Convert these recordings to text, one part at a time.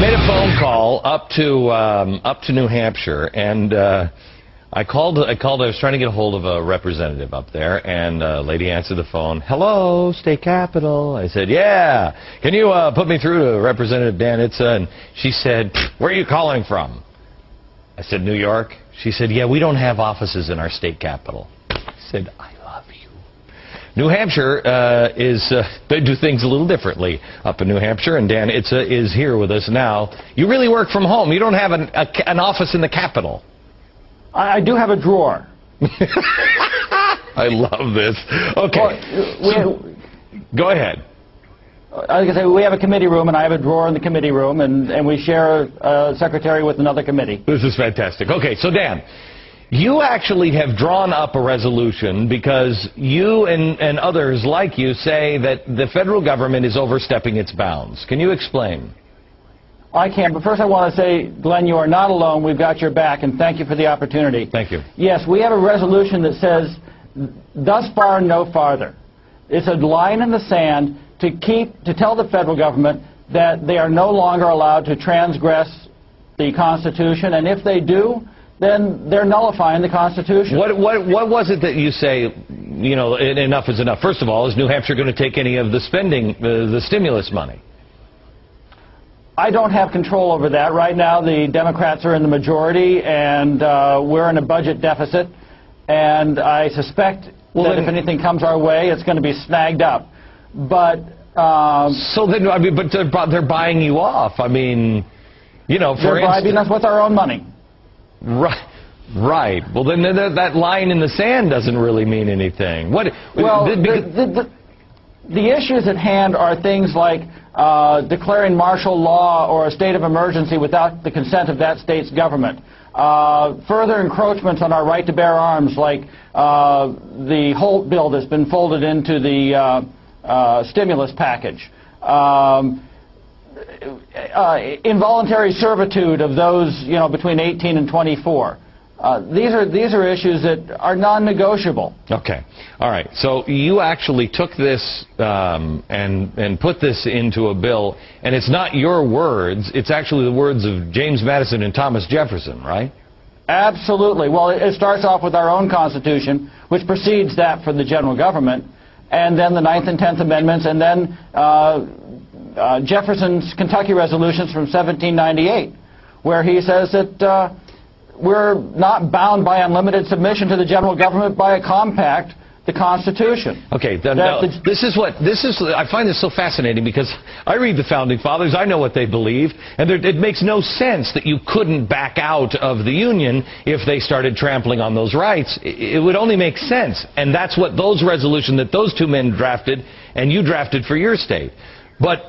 made a phone call up to New Hampshire, and I called. I was trying to get a hold of a representative up there, and a lady answered the phone. Hello, state capitol. I said, yeah. Can you put me through to Representative Dan Itse? And she said, where are you calling from? I said, New York. She said, yeah, we don't have offices in our state capital. I said, I love you. New Hampshire they do things a little differently up in New Hampshire, and Dan Itse is here with us now. You really work from home. You don't have an office in the capital. I do have a drawer. I love this. Okay. Well, go ahead. I was going to say, we have a committee room, and I have a drawer in the committee room, and we share a secretary with another committee. This is fantastic. Okay, so Dan, you actually have drawn up a resolution because you and others like you say that the federal government is overstepping its bounds. Can you explain? I can, but first I want to say, Glenn, you are not alone. We've got your back, and thank you for the opportunity. Thank you. Yes, we have a resolution that says, thus far, no farther. It's a line in the sand to tell the federal government that they are no longer allowed to transgress the Constitution, and if they do, then they're nullifying the Constitution. What was it that you say, you know, enough is enough? First of all, is New Hampshire going to take any of the spending, the stimulus money? I don't have control over that. Right now, the Democrats are in the majority, and we're in a budget deficit. And I suspect that if anything comes our way, it's going to be snagged up. But so then, I mean, but they're buying you off. I mean, you know, for they're bribing us with our own money. Right. Right. Well, then that line in the sand doesn't really mean anything. What? Well, the issues at hand are things like declaring martial law or a state of emergency without the consent of that state's government. Further encroachments on our right to bear arms, like the Holt bill that's been folded into the stimulus package. Involuntary servitude of those, you know, between 18 and 24. These are issues that are non-negotiable. Okay. All right. So you actually took this and put this into a bill, and it's not your words. It's actually the words of James Madison and Thomas Jefferson, right? Absolutely. Well, it starts off with our own Constitution, which precedes that for the general government, and then the 9th and 10th Amendments, and then Jefferson's Kentucky resolutions from 1798, where he says that we're not bound by unlimited submission to the general government by a compact, the Constitution. Okay, I find this so fascinating because I read the Founding Fathers, I know what they believed, and it makes no sense that you couldn't back out of the Union if they started trampling on those rights. It would only make sense, and that's what those resolutions that those two men drafted and you drafted for your state. But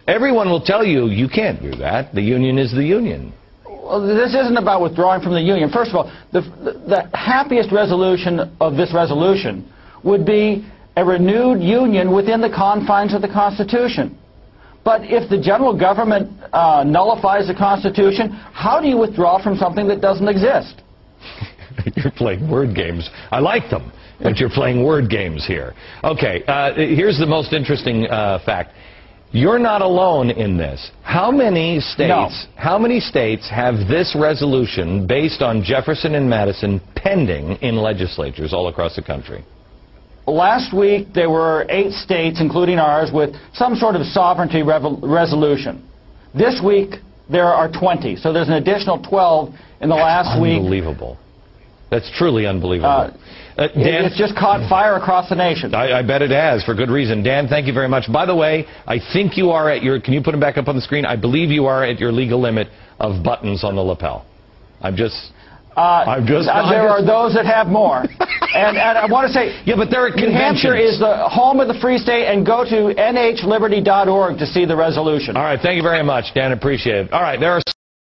everyone will tell you, you can't do that. The Union is the Union. Well, this isn't about withdrawing from the Union. First of all, the happiest resolution of this resolution would be a renewed Union within the confines of the Constitution. But if the general government nullifies the Constitution, how do you withdraw from something that doesn't exist? You're playing word games. I like them, but you're playing word games here. Okay, here's the most interesting fact. You're not alone in this. How many states have this resolution based on Jefferson and Madison pending in legislatures all across the country? Last week there were 8 states, including ours, with some sort of sovereignty resolution. This week there are 20, so there's an additional 12 in the last week. Unbelievable. That's truly unbelievable. Dan, it's just caught fire across the nation. I bet it has, for good reason. Dan, thank you very much. By the way, I think you are at your, can you put them back up on the screen? I believe you are at your legal limit of buttons on the lapel. There are those that have more. and I want to say, yeah, but there are conventions. New Hampshire is the home of the free state, and go to nhliberty.org to see the resolution. All right, thank you very much, Dan. Appreciate it. All right, there are